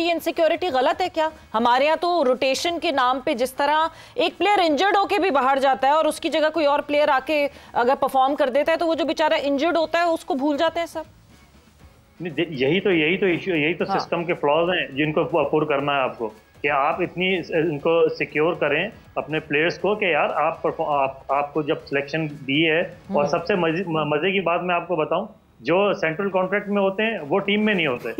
Safety and security गलत है क्या? हमारे यहाँ तो रोटेशन के नाम पे जिस तरह एक प्लेयर इंजर्ड होके भी बाहर जाता है और उसकी जगह कोई और प्लेयर आके अगर परफॉर्म कर देता है तो वो जो बेचारा इंजर्ड होता है उसको भूल जाते हैं सब। यही तो इश्यू, यही तो सिस्टम के फ्लॉज हैं जिनको पूरा करना है आपको, कि आप इतनी इनको सिक्योर करें अपने प्लेयर्स को कि यार आपको जब सिलेक्शन दी है। और सबसे मजे की बात मैं आपको बताऊं, जो सेंट्रल कॉन्ट्रैक्ट में होते हैं वो टीम में नहीं होते।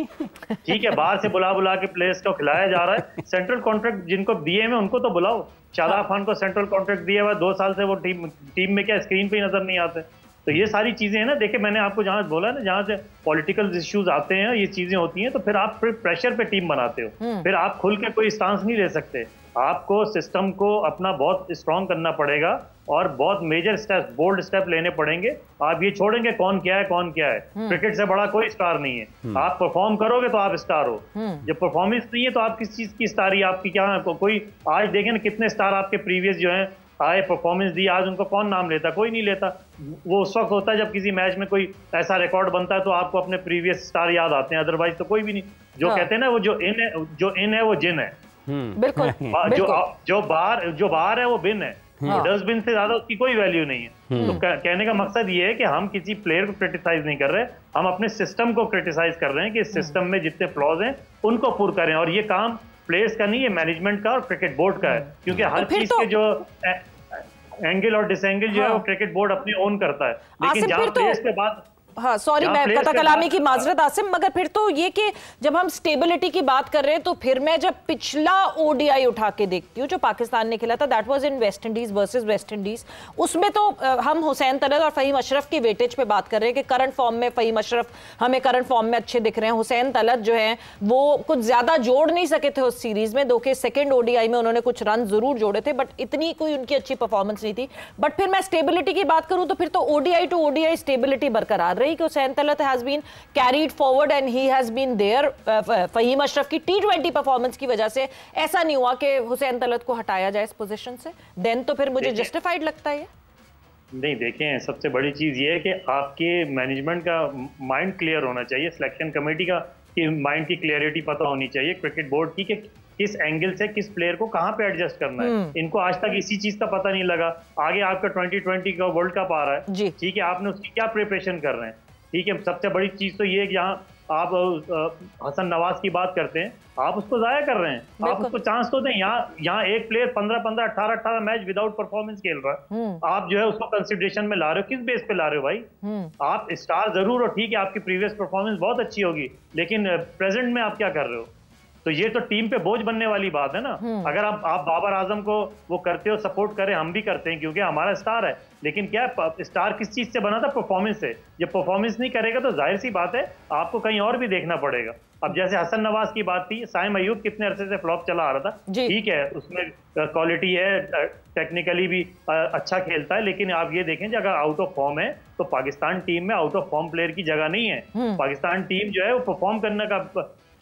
ठीक है, बाहर से बुला बुला के प्लेयर्स को खिलाया जा रहा है। सेंट्रल कॉन्ट्रैक्ट जिनको दिए हैं उनको तो बुलाओ। शादाब खान को सेंट्रल कॉन्ट्रैक्ट दिया हुआ 2 साल से, वो टीम में क्या स्क्रीन पे ही नजर नहीं आते। तो ये सारी चीजें हैं ना, देखिए मैंने आपको जहां बोला ना, जहां से पॉलिटिकल इश्यूज आते हैं, ये चीजें होती हैं, तो फिर आप प्रेशर पे टीम बनाते हो, फिर आप खुल के कोई स्टांस नहीं ले सकते। आपको सिस्टम को अपना बहुत स्ट्रांग करना पड़ेगा और बहुत मेजर स्टेप, बोल्ड स्टेप लेने पड़ेंगे। आप ये छोड़ेंगे कौन क्या है कौन क्या है, क्रिकेट से बड़ा कोई स्टार नहीं है। आप परफॉर्म करोगे तो आप स्टार हो, जब परफॉर्मेंस नहीं है तो आप किस चीज की स्टार ही आपकी क्या कोई। आज देखें ना कितने स्टार आपके प्रीवियस जो है आए, परफॉर्मेंस दी, आज उनको कौन नाम लेता? कोई नहीं लेता। वो उस वक्त होता है जब किसी मैच में कोई ऐसा रिकॉर्ड बनता है तो आपको अपने प्रीवियस स्टार याद आते हैं, अदरवाइज तो कोई भी नहीं। जो कहते हैं ना, वो जो इन है वो जिन है। बिल्कुल। जो बाहर है वो बिन है, डस्टबिन से ज्यादा उसकी कोई वैल्यू नहीं है। तो कहने का मकसद ये है कि हम किसी प्लेयर को क्रिटिसाइज नहीं कर रहे, हम अपने सिस्टम को क्रिटिसाइज कर रहे हैं कि इस सिस्टम में जितने फ्लॉज हैं उनको पूरा करें। और ये काम प्लेयर्स का नहीं है, मैनेजमेंट का और क्रिकेट बोर्ड का है, क्योंकि हर चीज के जो एंगल और डिसएंगल जो है वो क्रिकेट बोर्ड अपनी ओन करता है। लेकिन जहां प्लेयर्स पे बात, हाँ सॉरी मैं कथा कलामी की माजरत आसिम, मगर फिर तो ये कि जब हम स्टेबिलिटी की बात कर रहे हैं तो फिर मैं जब पिछला ओडीआई उठा के देखती हूँ जो पाकिस्तान ने खेला था, that was in West Indies versus West Indies, उसमें तो हम हुसैन तलत और फहीम अशरफ की वेटेज पे बात कर रहे हैं कि करंट फॉर्म में फहीम अशरफ हमें करंट फॉर्म में अच्छे दिख रहे हैं। हुसैन तलत जो है वो कुछ ज्यादा जोड़ नहीं सके थे उस सीरीज में, दो के सेकेंड ओडीआई में उन्होंने कुछ रन जरूर जोड़े थे, बट इतनी कोई उनकी अच्छी परफॉर्मेंस नहीं थी। बट फिर मैं स्टेबिलिटी की बात करूं तो फिर तो ओडीआई टू ओडीआई स्टेबिलिटी बरकरार रही कि Hussain Talat has been carried forward and he has been there। Faheem Ashraf की T20 परफॉर्मेंस की वजह से ऐसा नहीं हुआ कि हुसैन तलत को हटाया जाए इस पोजीशन से, देन तो फिर मुझे जस्टिफाइड लगता है। नहीं देखें, सबसे बड़ी चीज ये है कि आपके मैनेजमेंट का माइंड क्लियर होना चाहिए, सिलेक्शन कमेटी का माइंड की क्लियरिटी पता होनी चाहिए, क्रिकेट बोर्ड की कि किस एंगल से किस प्लेयर को कहां पे एडजस्ट करना है। इनको आज तक इसी चीज का पता नहीं लगा। आगे आपका 2020 का वर्ल्ड कप आ रहा है, ठीक है, आपने उसकी क्या प्रिपरेशन कर रहे हैं? ठीक है, सबसे बड़ी चीज तो ये है कि यहाँ आप हसन नवाज की बात करते हैं, आप उसको जाया कर रहे हैं, आप उसको चांस तो दें। यहाँ एक प्लेयर 15-15 18-18 मैच विदाउट परफॉर्मेंस खेल रहा है, आप जो है उसको कंसिडरेशन में ला रहे हो, किस बेस पे ला रहे हो भाई? आप स्टार जरूर हो, ठीक है, आपकी प्रीवियस परफॉर्मेंस बहुत अच्छी होगी, लेकिन प्रेजेंट में आप क्या कर रहे हो? तो ये तो टीम पे बोझ बनने वाली बात है ना। अगर आप बाबर आजम को वो करते हो, सपोर्ट करें, हम भी करते हैं क्योंकि हमारा स्टार है, लेकिन क्या स्टार किस चीज से बना था? परफॉर्मेंस से। जब परफॉर्मेंस नहीं करेगा तो जाहिर सी बात है आपको कहीं और भी देखना पड़ेगा। अब जैसे हसन नवाज की बात थी, साइम अयूब कितने अरसे से फ्लॉप चला आ रहा था, ठीक है, उसमें क्वालिटी है, टेक्निकली भी अच्छा खेलता है, लेकिन आप ये देखें अगर आउट ऑफ फॉर्म है तो पाकिस्तान टीम में आउट ऑफ फॉर्म प्लेयर की जगह नहीं है। पाकिस्तान टीम जो है वो परफॉर्म करने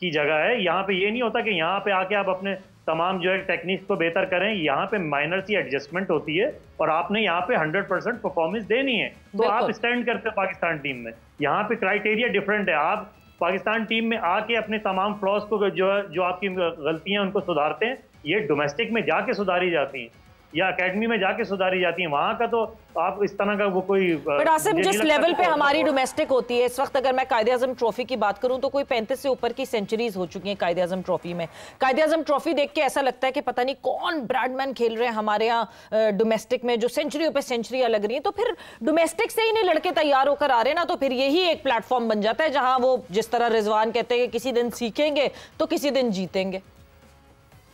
की जगह है। यहाँ पे ये नहीं होता कि यहाँ पे आके आप अपने तमाम जो है टेक्निक्स को बेहतर करें, यहाँ पे माइनर सी एडजस्टमेंट होती है और आपने यहाँ पे 100% परफॉर्मेंस देनी है, तो आप स्टैंड करते हैं पाकिस्तान टीम में। यहाँ पे क्राइटेरिया डिफरेंट है, आप पाकिस्तान टीम में आके अपने तमाम फ्लॉज को जो आपकी गलतियां उनको सुधारते हैं, ये डोमेस्टिक में जाके सुधारी जाती हैं या एकेडमी में जाके सुधारी जाती है। वहां का तो आप इस तरह का वो कोई, बट आसिम जिस लेवल पे हमारी डोमेस्टिक होती है इस वक्त, अगर मैं कायदे आजम ट्रॉफी की बात करूं तो कोई 35 से ऊपर की सेंचुरीज हो चुकी हैं कायदे आजम ट्रॉफी में। कायदे आजम ट्रॉफी देख के ऐसा लगता है कि पता नहीं कौन ब्रैडमैन खेल रहे हैं हमारे यहाँ डोमेस्टिक में, जो सेंचुरियों पे सेंचुरियां लग रही है। तो फिर डोमेस्टिक से ही नहीं लड़के तैयार होकर आ रहे ना, तो फिर यही एक प्लेटफॉर्म बन जाता है जहां वो जिस तरह रिजवान कहते हैं कि किसी दिन सीखेंगे तो किसी दिन जीतेंगे।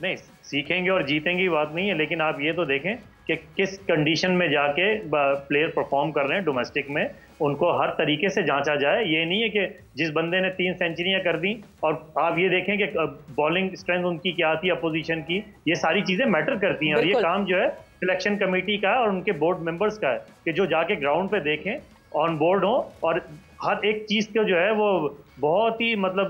नहीं, सीखेंगे और जीतेंगे की बात नहीं है, लेकिन आप ये तो देखें कि किस कंडीशन में जाके प्लेयर परफॉर्म कर रहे हैं डोमेस्टिक में, उनको हर तरीके से जांचा जाए। ये नहीं है कि जिस बंदे ने 3 सेंचुरियां कर दी, और आप ये देखें कि बॉलिंग स्ट्रेंथ उनकी क्या थी, अपोजिशन की, ये सारी चीजें मैटर करती हैं। और ये काम जो है सिलेक्शन कमेटी का और उनके बोर्ड मेंबर्स का है कि जो जाके ग्राउंड पे देखें, ऑन बोर्ड हो और हर एक चीज को जो है वो बहुत ही मतलब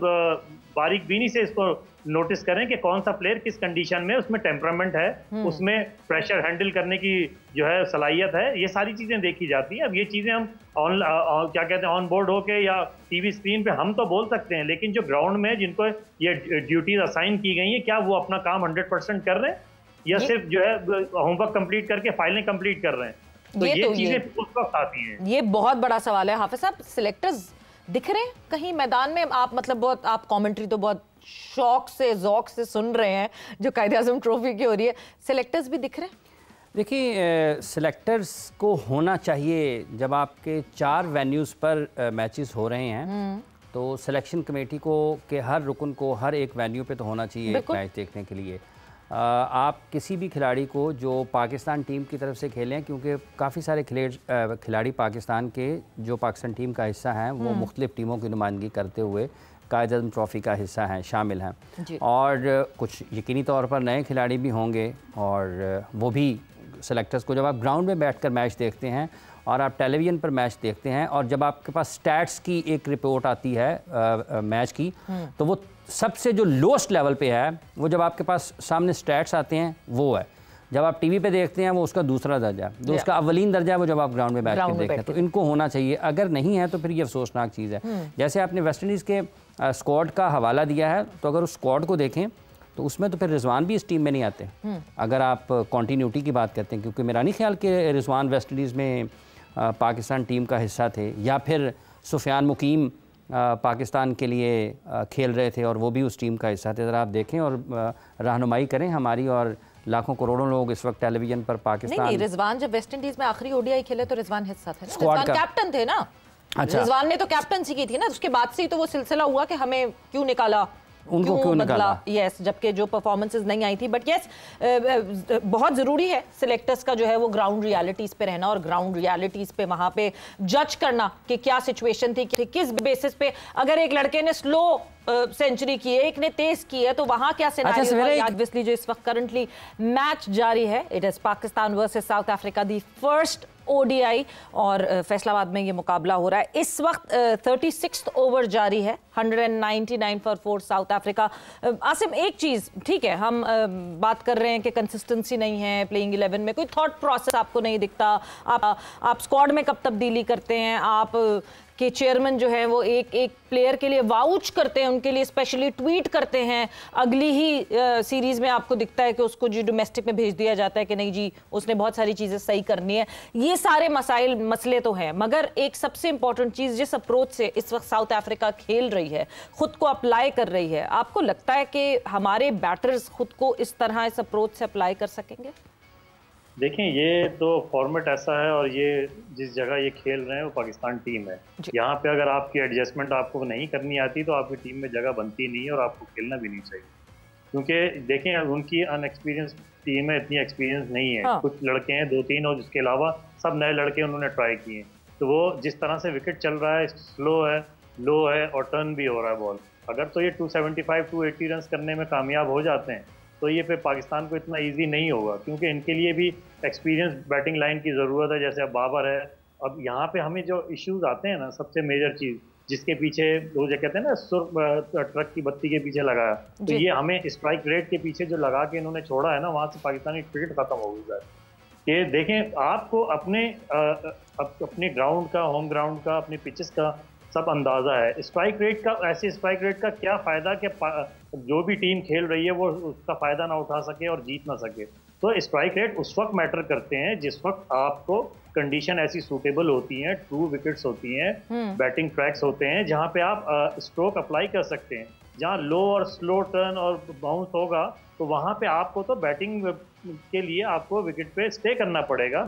बारीकबीनी से इसको नोटिस करें कि कौन सा प्लेयर किस कंडीशन में, उसमें टेम्परामेंट है, उसमें प्रेशर हैंडल करने की जो है सलाहियत है, ये सारी चीजें देखी जाती हैं। अब ये चीजें हम क्या कहते हैं ऑन बोर्ड होके या टीवी स्क्रीन पे हम तो बोल सकते हैं, लेकिन जो ग्राउंड में जिनको ये ड्यूटीज असाइन की गई है, क्या वो अपना काम 100% कर रहे हैं या सिर्फ जो है होमवर्क कंप्लीट करके फाइलें कंप्लीट कर रहे हैं? तो ये चीजें उस वक्त आती हैं। ये बहुत बड़ा सवाल है हाफिज साहब। सिलेक्टर्स दिख रहे हैं कहीं मैदान में? आप मतलब बहुत, आप कमेंट्री तो बहुत शौक से ज़ौक से सुन रहे हैं जो कायदे-आज़म ट्रॉफी की हो रही है, सिलेक्टर्स भी दिख रहे हैं? देखिए, सिलेक्टर्स को होना चाहिए। जब आपके 4 वेन्यूज़ पर मैचेस हो रहे हैं तो सिलेक्शन कमेटी को के हर रुकन को हर एक वेन्यू पे तो होना चाहिए एक मैच देखने के लिए। आप किसी भी खिलाड़ी को जो पाकिस्तान टीम की तरफ से खेलें, क्योंकि काफ़ी सारे खिलाड़ी पाकिस्तान के जो पाकिस्तान टीम का हिस्सा हैं वो मुख्तलिफ टीमों की नुमाइंदगी करते हुए कायदे-आज़म ट्रॉफ़ी का हिस्सा हैं, शामिल हैं, और कुछ यकीनी तौर पर नए खिलाड़ी भी होंगे। और वो भी सेलेक्टर्स को, जब आप ग्राउंड में बैठकर मैच देखते हैं और आप टेलीविज़न पर मैच देखते हैं और जब आपके पास स्टैट्स की एक रिपोर्ट आती है मैच की, तो वो सबसे जो लोएस्ट लेवल पे है, वो जब आपके पास सामने स्टैट्स आते हैं वो है। जब आप टीवी पे देखते हैं वो उसका दूसरा दर्जा है, जो उसका अवलीन दर्जा है वो जब आप ग्राउंड में बैठ कर देखते हैं। तो इनको होना चाहिए, अगर नहीं है तो फिर ये अफसोसनाक चीज़ है। जैसे आपने वेस्ट इंडीज़ के स्क्वाड का हवाला दिया है, तो अगर उस स्क्वाड को देखें तो उसमें तो फिर रिजवान भी इस टीम में नहीं आते। अगर आप कॉन्टीन्यूटी की बात करते हैं, क्योंकि मेरा नहीं ख्याल कि रिजवान वेस्ट इंडीज़ में पाकिस्तान टीम का हिस्सा थे, या फिर सुफियान मुकीम पाकिस्तान के लिए खेल रहे थे और वो भी उस टीम का हिस्सा थे। ज़रा आप देखें और रहनुमाई करें हमारी, और लाखों करोड़ों लोग इस वक्त टेलीविज़न पर पाकिस्तान। नहीं, रिजवान जब वेस्ट इंडीज़ में आखिरी ओडीआई खेले तो रिजवान हिस्सा थे, रिजवान कैप्टन थे ना। अच्छा, रिजवान ने तो कैप्टनसी की थी ना, उसके बाद से ही तो वो सिलसिला हुआ कि हमें क्यों निकाला, उनको क्यों निकाला। यस, जबकि जो परफॉर्मेंसेस नहीं आई थी। बट यस, बहुत ज़रूरी है सिलेक्टर्स का जो है वो ग्राउंड रियलिटीज़ पे रहना और ग्राउंड रियलिटीज़ पे वहाँ पे जज करना कि क्या सिचुएशन थी, किस बेसिस पे। अगर एक लड़के ने स्लो सेंचुरी की है, एक ने तेज की है, तो वहाँ क्या सिनेरियो है। ऑब्वियसली जो इस वक्त करंटली मैच जारी है, it is Pakistan versus south Africa, the first ODI, और फैसलाबाद में ये मुकाबला हो रहा है इस वक्त। 36th ओवर जारी है, 199 फॉर 4 साउथ अफ्रीका। आसिम, एक चीज़ ठीक है, हम बात कर रहे हैं कि कंसिस्टेंसी नहीं है प्लेइंग 11 में, कोई थॉट प्रोसेस आपको नहीं दिखता, आप स्क्वाड में कब तब्दीली करते हैं, आप कि चेयरमैन जो है वो एक एक प्लेयर के लिए वाउच करते हैं, उनके लिए स्पेशली ट्वीट करते हैं, अगली ही सीरीज़ में आपको दिखता है कि उसको जी डोमेस्टिक में भेज दिया जाता है कि नहीं जी उसने बहुत सारी चीज़ें सही करनी है। ये सारे मसले तो हैं, मगर एक सबसे इंपॉर्टेंट चीज़, जिस अप्रोच से इस वक्त साउथ अफ्रीका खेल रही है, ख़ुद को अप्लाई कर रही है, आपको लगता है कि हमारे बैटर्स खुद को इस तरह इस अप्रोच से अप्लाई कर सकेंगे? देखें, ये तो फॉर्मेट ऐसा है और ये जिस जगह ये खेल रहे हैं वो पाकिस्तान टीम है। यहाँ पे अगर आपकी एडजस्टमेंट आपको नहीं करनी आती तो आपकी टीम में जगह बनती नहीं है और आपको खेलना भी नहीं चाहिए, क्योंकि देखें उनकी अनएक्सपीरियंस टीम है, इतनी एक्सपीरियंस नहीं है। हाँ। कुछ लड़के हैं 2-3 और जिसके अलावा सब नए लड़के उन्होंने ट्राई किए। तो वो जिस तरह से विकेट चल रहा है, स्लो है, लो है और टर्न भी हो रहा है बॉल, अगर तो ये 275-280 रन करने में कामयाब हो जाते हैं तो ये फिर पाकिस्तान को इतना इजी नहीं होगा, क्योंकि इनके लिए भी एक्सपीरियंस बैटिंग लाइन की ज़रूरत है। जैसे अब बाबर है, अब यहाँ पे हमें जो इश्यूज आते हैं ना, सबसे मेजर चीज़ जिसके पीछे वो जो कहते हैं ना ट्रक की बत्ती के पीछे लगाया, तो ये हमें स्ट्राइक रेट के पीछे जो लगा के इन्होंने छोड़ा है ना, वहाँ से पाकिस्तानी क्रिकेट खत्म हो गया है। ये देखें, आपको अपने ग्राउंड का, होम ग्राउंड का, अपने पिचेस का सब अंदाज़ा है। स्ट्राइक रेट का, ऐसे स्ट्राइक रेट का क्या फ़ायदा कि जो भी टीम खेल रही है वो उसका फ़ायदा ना उठा सके और जीत ना सके। तो स्ट्राइक रेट उस वक्त मैटर करते हैं जिस वक्त आपको कंडीशन ऐसी सूटेबल होती हैं, ट्रू विकेट्स होती हैं, बैटिंग ट्रैक्स होते हैं, जहाँ पे आप स्ट्रोक अप्लाई कर सकते हैं। जहाँ लो और स्लो टर्न और बाउंस होगा तो वहाँ पे आपको तो बैटिंग के लिए आपको विकेट पे स्टे करना पड़ेगा।